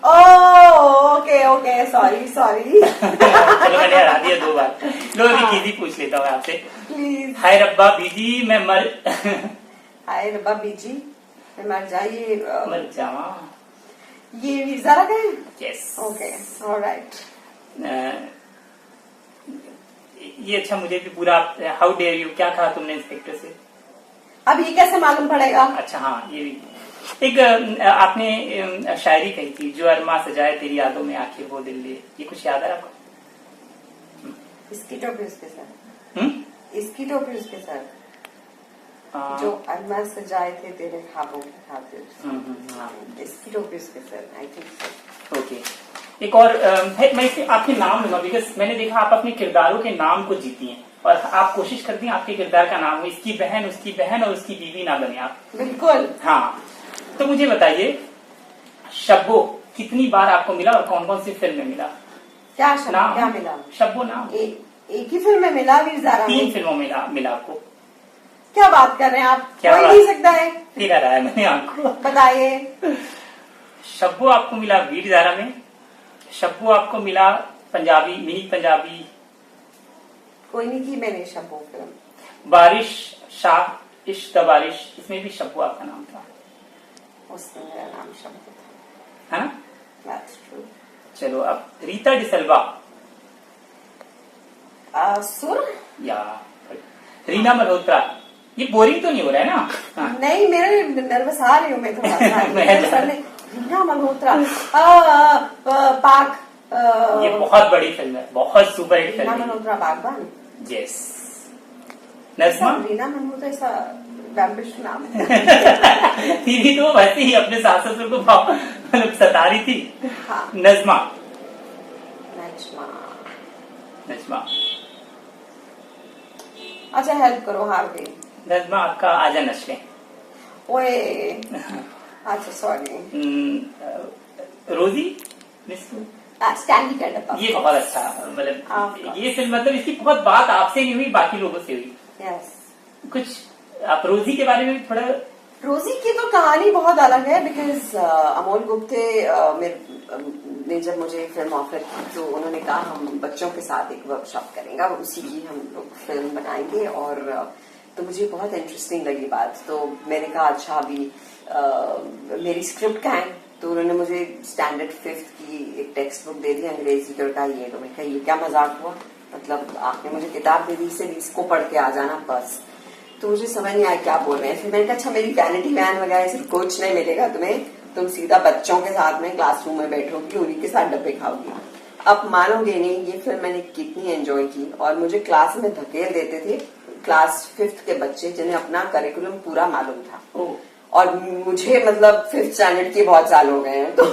Speaker 2: Okay sorry.
Speaker 1: चलो मैंने हरा दिया 2 बार। लो अभी इजी पूछ लेता हूँ आपसे।
Speaker 2: प्लीज।
Speaker 1: हाय रब्बा बीजी मैं मर
Speaker 2: हाय रब्बा बीजी मैं मर जाइए
Speaker 1: मर जावा।
Speaker 2: ये वीजा रखा है?
Speaker 1: यस।
Speaker 2: Okay alright.
Speaker 1: ये अच्छा, मुझे भी पूरा हाउ डेयर यू, क्या कहा तुमने इंस्पेक्टर से?
Speaker 2: अब ये कैसे मालूम पड़ेगा?
Speaker 1: अच्छा हाँ, ये भी एक आपने शायरी कही थी, जो अरमा सजाए तेरी यादों में आखिर वो दिल ले। ये कुछ याद है आपको?
Speaker 2: इसकी टोपी उसके सर। इसकी टोपी उसके सर, जो अरमा सजाए थे तेरे ख्वाबों के खातिर। इसकी टोपी उसके सर, आई थिंक।
Speaker 1: ओके, एक और है, मैं इसे आपके नाम लूंगा बिकॉज मैंने देखा आप अपने किरदारों के नाम को जीती हैं और आप कोशिश करती हैं आपके किरदार का नाम हो इसकी बहन, उसकी बहन और उसकी बीवी ना बने आप।
Speaker 2: बिल्कुल।
Speaker 1: हाँ, तो मुझे बताइए शब्बो कितनी बार आपको मिला और कौन कौन सी फिल्म में मिला?
Speaker 2: क्या नाम? क्या मिला?
Speaker 1: शब्बो नाम
Speaker 2: एक ही फिल्म में मिला? वीर ज़ारा
Speaker 1: 3 फिल्मों में मिला आपको।
Speaker 2: क्या बात कर रहे हैं आप? कोई नहीं सकता है।
Speaker 1: तेरा रहा है मैंने आपको।
Speaker 2: बताइए।
Speaker 1: शब्बो आपको मिला वीर ज़ारा में, शब्बो आपको मिला पंजाबी, मिनी पंजाबी।
Speaker 2: कोई नहीं की मैंने शब्बो फिल्म।
Speaker 1: बारिश शाह इश्क द बारिश, इसमें भी शब्बो आपका नाम था।
Speaker 2: उसमें मेरा नाम शब्बो था,
Speaker 1: है ना?
Speaker 2: That's true.
Speaker 1: चलो अब रीता डिसल्वा
Speaker 2: सुर
Speaker 1: या रीना मल्होत्रा, ये बोरिंग तो नहीं हो रहा है ना? हाँ।
Speaker 2: नहीं, मेरे नर्वस आ रही हूँ मैं थोड़ा सा। सर ने रीना मल्होत्रा पाक।
Speaker 1: ये बहुत बड़ी फिल्म है, बहुत सुपर हिट फिल्म है।
Speaker 2: रीना मल्होत्रा बागबान।
Speaker 1: यस। नज़मा?
Speaker 2: रीना मल्होत्रा ऐसा वैम्बिश नाम है।
Speaker 1: थी तो वैसे ही अपने सास ससुर को मतलब सता रही थी।
Speaker 2: हाँ।
Speaker 1: नज़मा। नज़मा
Speaker 2: अच्छा हेल्प करो, हार गई।
Speaker 1: नज़मा आपका आजा नशे।
Speaker 2: ओए अच्छा सॉरी।
Speaker 1: रोजी मिस
Speaker 2: स्टैंडी का डब्बा।
Speaker 1: ये बहुत अच्छा, मतलब ये फिल्म, मतलब इसकी बहुत बात आपसे नहीं हुई, बाकी लोगों से हुई।
Speaker 2: यस।
Speaker 1: कुछ आप रोजी के बारे में थोड़ा।
Speaker 2: रोजी की तो कहानी बहुत अलग है बिकॉज अमोल गुप्ते ने जब मुझे फिल्म ऑफर की तो उन्होंने कहा हम बच्चों के साथ एक वर्कशॉप करेंगे और उसी की हम लोग फिल्म बनाएंगे। और तो मुझे बहुत इंटरेस्टिंग लगी बात, तो मैंने कहा अच्छा अभी मेरी स्क्रिप्ट का है, तो उन्होंने मुझे स्टैंडर्ड 5th की एक टेक्स्ट बुक दे दी अंग्रेजी की और कहा ये, तो मैंने कहा ये क्या मजाक हुआ, मतलब आपने मुझे किताब दे दी, सिर्फ इसको पढ़ के आ जाना बस। तो मुझे समझ नहीं आया क्या बोल रहे हैं। फिर मैंने कहा अच्छा मेरी वैनिटी वैन वगैरह सिर्फ कुछ नहीं मिलेगा तुम्हें, तुम सीधा बच्चों के साथ में क्लासरूम में बैठोगी, उन्हीं के साथ डब्बे खाओगी। अब मानोगे नहीं, ये फिल्म मैंने कितनी एंजॉय की और मुझे क्लास में धकेल देते थे, क्लास 5th के बच्चे जिन्हें अपना करिकुलम पूरा मालूम था।
Speaker 1: ओह,
Speaker 2: और मुझे मतलब 5th स्टैंडर्ड के बहुत साल हो गए हैं, तो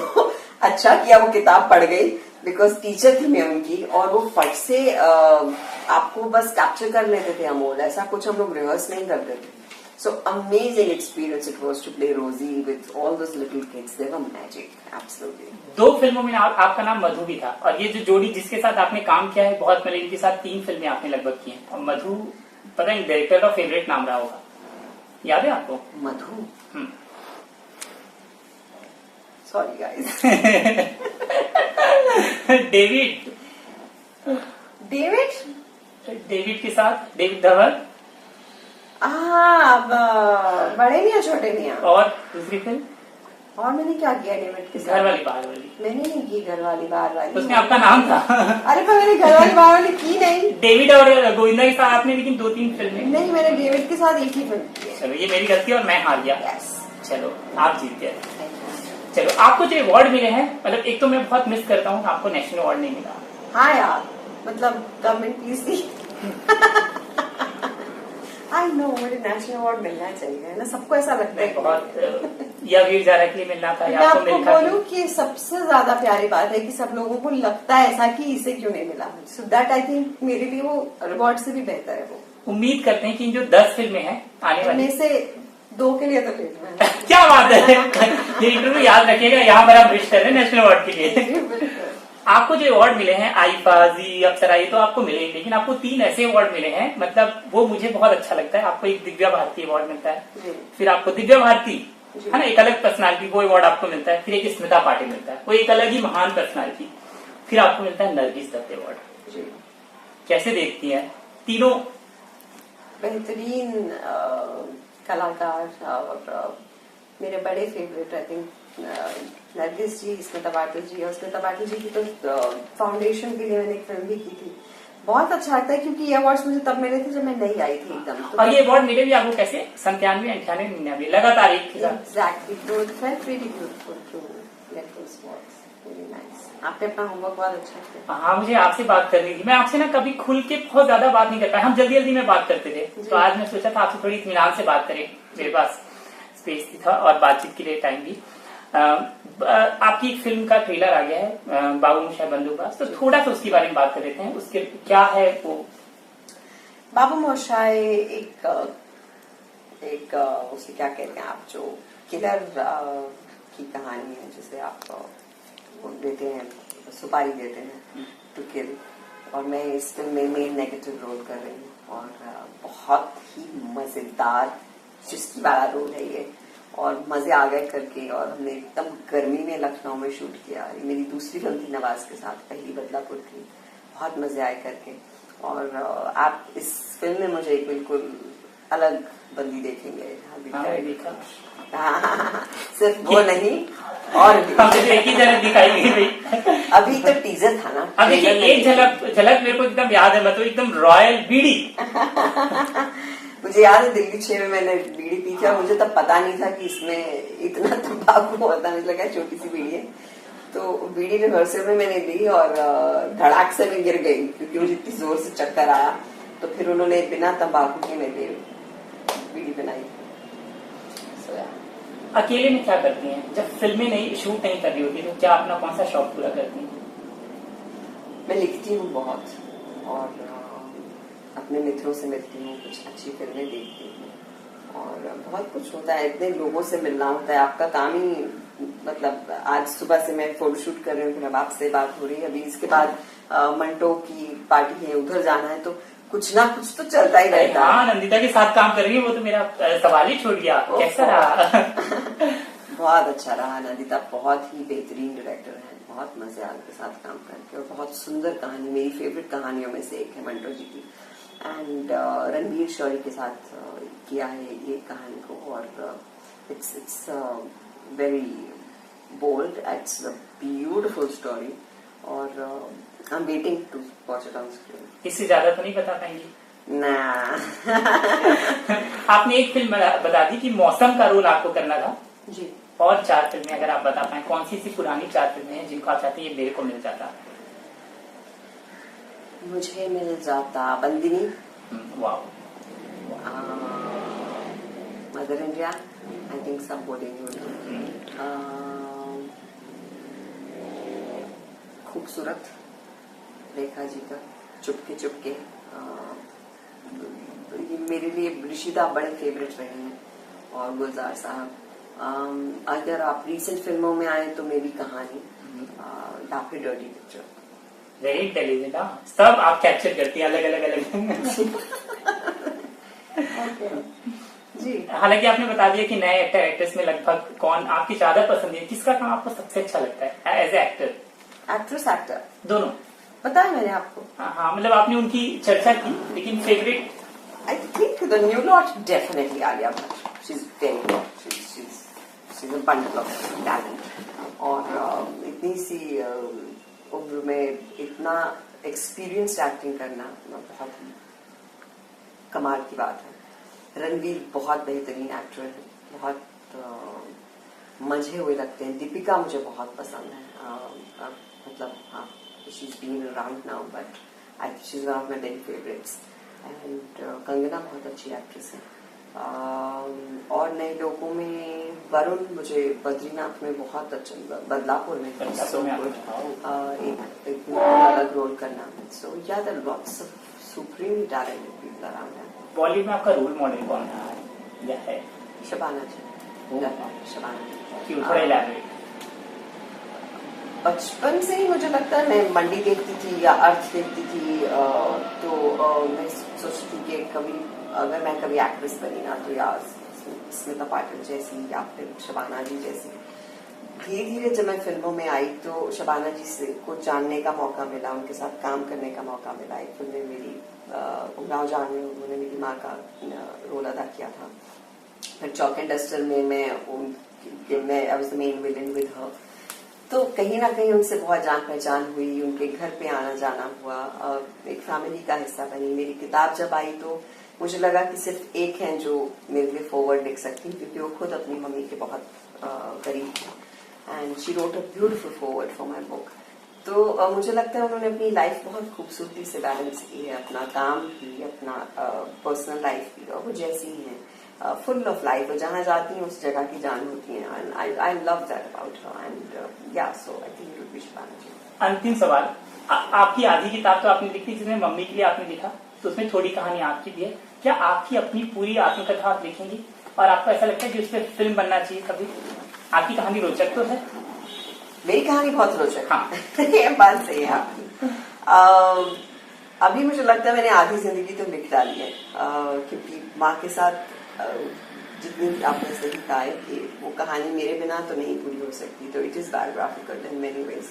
Speaker 2: अच्छा किया वो किताब पढ़ गई, बिकॉज टीचर थी मैं उनकी, और वो फट से आपको बस कैप्चर कर लेते थे अमोल, ऐसा कुछ हम लोग रिहर्स नहीं करते थे। So amazing experience it was to play Rosie with all those little kids. They were magic, absolutely.
Speaker 1: 2 फिल्मों में आपका नाम मधु भी था, और ये जो जोड़ी जिसके साथ आपने काम किया है बहुत मिले, इनके साथ 3 फिल्में आपने लगभग की हैं। और मधु पता नहीं डायरेक्टर का फेवरेट नाम रहा होगा, याद है आपको?
Speaker 2: मधु, सॉरी गाइस।
Speaker 1: डेविड के साथ डेविड धवन।
Speaker 2: बड़े मियां छोटे मियां।
Speaker 1: और दूसरी फिल्म?
Speaker 2: और मैंने क्या किया डेविड के साथ?
Speaker 1: घर वाली बाहर वाली।
Speaker 2: मैंने नहीं की घर वाली बाहर वाली,
Speaker 1: उसमें आपका नाम था।
Speaker 2: अरे पर मैंने घर वाली बाहर वाली की नहीं।
Speaker 1: डेविड और गोविंदा के साथ आपने लेकिन 2-3 फिल्में।
Speaker 2: नहीं, मैंने डेविड के साथ एक ही फिल्म की है।
Speaker 1: चलो, ये मेरी गलती और मैं हार गया।
Speaker 2: Yes.
Speaker 1: चलो, आप जीत गए। चलो, आपको जो अवार्ड मिले हैं, मतलब एक तो मैं बहुत मिस करता हूँ आपको नेशनल अवार्ड नहीं मिला।
Speaker 2: हाँ यार, मतलब गवर्नमेंट प्लीज आई नो, मुझे नेशनल अवार्ड मिलना चाहिए ना, सबको ऐसा लगता है।
Speaker 1: बहुत या वीर जारा के लिए मिलना था,
Speaker 2: मैं
Speaker 1: या आपको
Speaker 2: आपको
Speaker 1: मिलता
Speaker 2: बोलूं कि सबसे ज्यादा प्यारी बात है कि सब लोगों को लगता है ऐसा कि इसे क्यों नहीं मिला। सो दैट आई थिंक मेरे लिए वो अवार्ड से भी बेहतर है। वो
Speaker 1: उम्मीद करते हैं कि जो 10 फिल्में हैं आने वाली,
Speaker 2: इनमें से 2 के लिए तो ले लो।
Speaker 1: क्या बात है। ये इंटरव्यू याद रखिएगा, यहाँ पर आप विश कर रहे हैं नेशनल अवार्ड के लिए। आपको जो अवार्ड मिले हैं, आईफा, जी, अप्सरा, ये तो आपको मिले, लेकिन आपको 3 ऐसे अवार्ड मिले हैं, मतलब वो मुझे बहुत अच्छा लगता है। आपको एक दिव्या भारती अवार्ड मिलता है, फिर आपको दिव्या भारती है ना, एक अलग पर्सनालिटी, वो अवार्ड आपको मिलता है, फिर एक स्मिता पाटिल मिलता है, वो एक अलग ही महान पर्सनालिटी, फिर आपको मिलता है नरगिस दत्त अवार्ड। कैसे देखती है तीनों?
Speaker 2: बेहतरीन कलाकार और मेरे बड़े फेवरेट आई थिंक नरगिस जी, स्मिता पाटिल जी। और स्मिता पाटिल जी की तो फाउंडेशन के लिए मैंने एक फिल्म भी की थी। बहुत अच्छा लगता है क्योंकि ये अवार्ड्स मुझे तब मिले थे जब मैं नई आई थी एकदम। तो
Speaker 1: और ये अवार्ड मिले भी आपको कैसे? 97, 98, 99 लगातार एक के साथ।
Speaker 2: एग्जैक्टली, तो it felt really beautiful to get those awards, very nice. आपने अपना होमवर्क बहुत अच्छा किया।
Speaker 1: हाँ, मुझे आपसे बात करनी थी। मैं आपसे ना कभी खुल के बहुत ज्यादा बात नहीं कर पाया, हम जल्दी जल्दी में बात करते थे, तो आज मैं सोचा था आपसे थोड़ी इत्मीनान से बात करें। मेरे पास स्पेस भी था और बातचीत के लिए टाइम भी। आपकी एक फिल्म का ट्रेलर आ गया है, बाबू मोशाय बंदूकबाज, तो थोड़ा सा उसके बारे में बात कर लेते हैं। उसके क्या है वो?
Speaker 2: बाबू मोशाय एक उसे क्या कहते हैं आप, जो किलर की कहानी है, जिसे आप वो देते हैं, सुपारी देते हैं टू किल, और मैं इस फिल्म में मेन नेगेटिव रोल कर रही हूँ, और बहुत ही मजेदार चुस्की वाला रोल है ये, और मजे आ गए करके। और हमने एकदम गर्मी में लखनऊ में शूट किया। ये मेरी दूसरी फिल्म थी नवाज के साथ, पहली बदलापुर थी। बहुत मजे आए करके। और आप इस फिल्म में मुझे एक बिल्कुल अलग बंदी देखेंगे। सिर्फ वो नहीं, और
Speaker 1: एक ही झलक दिखाई गई भाई।
Speaker 2: अभी तो टीजर था ना।
Speaker 1: अब देखिए, एक झलक मेरे को एकदम याद है, मतलब एकदम रॉयल बीड़ी।
Speaker 2: मुझे याद है दिल्ली 6 में मैंने बीड़ी पी थी, और मुझे तब पता नहीं था कि इसमें इतना तंबाकू होता है। मुझे लगा छोटी सी बीड़ी है, तो बीड़ी रिहर्सल में मैंने ली और धड़ाक से मैं गिर गई क्योंकि मुझे इतनी जोर से चक्कर आया। तो फिर उन्होंने बिना तंबाकू के मेरे बीड़ी बनाई।
Speaker 1: अकेले में क्या करती हैं जब फिल्में नहीं शूट नहीं कर रही होती, तो क्या अपना कौन सा शौक पूरा करती हैं?
Speaker 2: मैं लिखती हूँ बहुत, और अपने मित्रों से मिलती हूँ, कुछ अच्छी फिल्में देखती हूँ, और बहुत कुछ होता है। इतने लोगों से मिलना होता है। आपका काम ही, मतलब आज सुबह से मैं फोटोशूट कर रही हूँ, फिर अब आपसे बात हो रही है, अभी इसके बाद मंटो की पार्टी है, उधर जाना है, तो कुछ ना कुछ तो चलता ही रहता है।
Speaker 1: हाँ, नंदिता के साथ काम कर रही है, वो तो मेरा सवाल ही छोड़ गया। कैसा रहा?
Speaker 2: बहुत अच्छा रहा। नंदिता बहुत ही बेहतरीन डायरेक्टर है, बहुत मजे आए उनके साथ काम करके, और बहुत सुंदर कहानी, मेरी फेवरेट कहानियों में से एक है मंटो जी की। एंड रणबीर शौरी के साथ किया है ये कहानी को, और it's very bold, it's a beautiful story, और I am waiting to watch it on screen.
Speaker 1: इससे ज्यादा तो नहीं बता पाएंगी
Speaker 2: ना।
Speaker 1: आपने एक फिल्म बता दी कि मौसम का रोल आपको करना था
Speaker 2: जी।
Speaker 1: और 4 फिल्में अगर आप बता पाए, कौन सी पुरानी 4 फिल्में हैं जिनको आप चाहते हैं ये मेरे को मिल जाता?
Speaker 2: मुझे मिल जाता बंदिनी,
Speaker 1: वाह,
Speaker 2: मदर इंडिया, आई थिंक सब बोलेंगे। खूबसूरत रेखा जी का चुपके चुपके, ये मेरे लिए ऋषिदा बड़े फेवरेट रहे हैं, और गुलजार साहब। अगर आप रीसेंट फिल्मों में आए तो मेरी कहानी या फिर डर्टी पिक्चर।
Speaker 1: वेरी इंटेलिजेंट, सब आप कैप्चर करती हैं अलग अलग
Speaker 2: जी।
Speaker 1: हालांकि आपने बता दिया कि नए एक्टर एक्ट्रेस में लगभग कौन आपकी ज्यादा पसंद है, किसका काम आपको सबसे अच्छा लगता है as a actor?
Speaker 2: Actress actor
Speaker 1: दोनों
Speaker 2: बताया मैंने आपको।
Speaker 1: हाँ, मतलब आपने उनकी चर्चा की, लेकिन favourite?
Speaker 2: I think the new lot definitely Alia Bhatt. She's very good. She's a bundle of talent. और इतनी सी उम्र में इतना एक्सपीरियंस्ड एक्टिंग करना बहुत ही कमाल की बात है। रणवीर बहुत बेहतरीन एक्टर है, बहुत मजे हुए लगते हैं। दीपिका मुझे बहुत पसंद है, मतलब हाँ, she's been around now, but she's one of my very favorites. And Kangana बहुत अच्छी एक्ट्रेस है। और नए लोगों में वरुण मुझे बद्रीनाथ में बहुत अच्छा, बदलापुर में so good, एक अलग रोल करना। So yeah there are lots of supremely talented people around.
Speaker 1: Bollywood में आपका रोल मॉडल कौन रहा है या है?
Speaker 2: शबाना जी। शबाना जी
Speaker 1: क्यों, थोड़ा इलैबोरेट।
Speaker 2: बचपन से ही मुझे लगता है, मैं मंडी देखती थी या अर्थ देखती थी, तो मैं सोचती थी कि कभी अगर मैं कभी एक्ट्रेस बनी ना तो या स्मिता पाटिल जैसी या फिर शबाना जी जैसी। धीरे धीरे जब मैं फिल्मों में आई तो शबाना जी से को जानने का मौका मिला, उनके साथ काम करने का मौका मिला। एक फिल्म में मेरी उमराव जान में उन्होंने मेरी माँ का रोल अदा किया था। फिर चौक एंड डस्टर में मैं I was the main villain with her. तो कहीं ना कहीं उनसे बहुत जान पहचान हुई, उनके घर पे आना जाना हुआ, एक फैमिली का हिस्सा बनी। मेरी किताब जब आई तो मुझे लगा कि सिर्फ एक है जो मेरे लिए फॉरवर्ड लिख सकती, क्योंकि वो खुद अपनी मम्मी के बहुत करीब थी and she wrote a beautiful forward for my book. तो मुझे लगता है उन्होंने अपनी लाइफ बहुत खूबसूरती से बैलेंस की है, अपना काम भी, अपना पर्सनल लाइफ भी, और वो जैसी ही है, फुल ऑफ लाइफ। जहाँ जाती हैं उस जगह की जान होती है। And I love that about her and yeah so I think it would be Shabana ji.
Speaker 1: अंतिम सवाल, आपकी आधी किताब तो आपने लिखी जिसमें मम्मी के लिए आपने लिखा, तो उसमें थोड़ी कहानी आपकी भी है। क्या आपकी अपनी पूरी आत्मकथा आप लिखेंगी और आपको ऐसा लगता है कि उस पर फिल्म बनना चाहिए कभी? आपकी कहानी रोचक तो है।
Speaker 2: मेरी कहानी बहुत रोचक।
Speaker 1: हाँ।
Speaker 2: ये बात सही है आपकी। अभी मुझे लगता है मैंने आधी जिंदगी तो लिख डाली है, क्योंकि माँ के साथ जितनी आपने सही कहा है कि वो कहानी मेरे बिना तो नहीं पूरी हो सकती, तो it is biographical in many ways.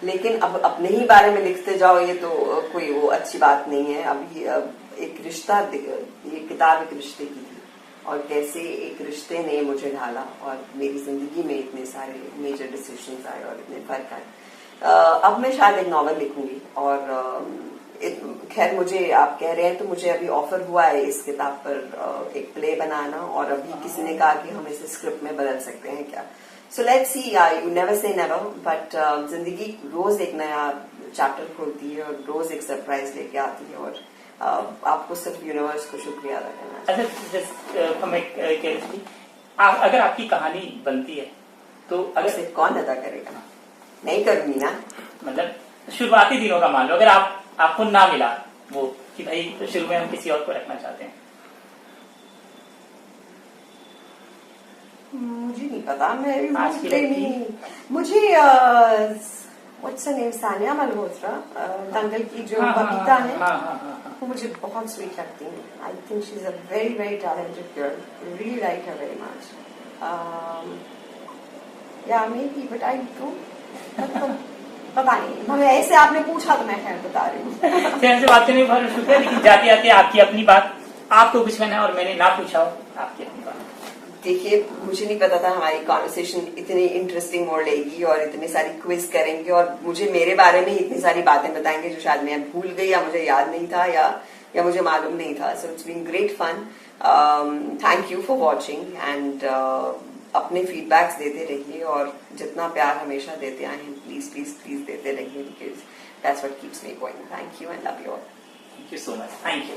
Speaker 2: लेकिन अब अपने ही बारे में लिखते जाओ ये तो कोई वो अच्छी बात नहीं है। अभी एक रिश्ता, ये किताब एक रिश्ते की थी और कैसे एक रिश्ते ने मुझे ढाला और मेरी जिंदगी में इतने सारे मेजर डिसीजंस आए और इतने फर्क आए। अब मैं शायद एक नॉवल लिखूंगी और खैर मुझे आप कह रहे हैं तो मुझे अभी ऑफर हुआ है इस किताब पर एक प्ले बनाना, और अभी किसी ने कहा कि हम इसे स्क्रिप्ट में बदल सकते हैं क्या। So let's see, you never say never, but जिंदगी रोज एक नया चैप्टर खोलती है और रोज एक सरप्राइज लेके आती है, और आपको सिर्फ यूनिवर्स को शुक्रिया अदा करना चाहिए।
Speaker 1: अगर आपकी कहानी बनती है तो अगर
Speaker 2: सिर्फ कौन अदा करेगा, नहीं करूंगी ना।
Speaker 1: मतलब शुरुआती दिनों का मान लो, अगर आपको ना मिला वो कि भाई शुरू में हम किसी और को रखना चाहते हैं,
Speaker 2: मुझे नहीं पता। मैं
Speaker 1: आज की लड़की
Speaker 2: मुझे what's her name, Sania Malhotra, Dangal की जो बबीता है, वो मुझे बहुत स्वीट लगती है। I think she is a very very talented girl, really like her very much. Yeah maybe, but I don't, पता नहीं, हमें ऐसे आपने पूछा तो मैं खैर बता रही हूँ।
Speaker 1: से बात करने बहुत शुक्रिया, लेकिन जाते जाते आपकी अपनी बात, आपको कुछ कहना है और मैंने ना पूछा हो, आपकी अपनी बात।
Speaker 2: देखिए, मुझे नहीं पता था हमारी कॉन्वर्सेशन इतनी इंटरेस्टिंग मोड़ लेगी और इतनी सारी क्विज करेंगे और मुझे मेरे बारे में इतनी सारी बातें बताएंगे जो शायद मैं भूल गई या मुझे याद नहीं था या मुझे मालूम नहीं था। So it's been great fun. Thank you for watching and अपने फीडबैक्स देते रहिए और जितना प्यार हमेशा देते आए हैं प्लीज प्लीज प्लीज देते रहिए, because that's what keeps me going. Thank you and love you all.
Speaker 1: Thank you so much. Thank you.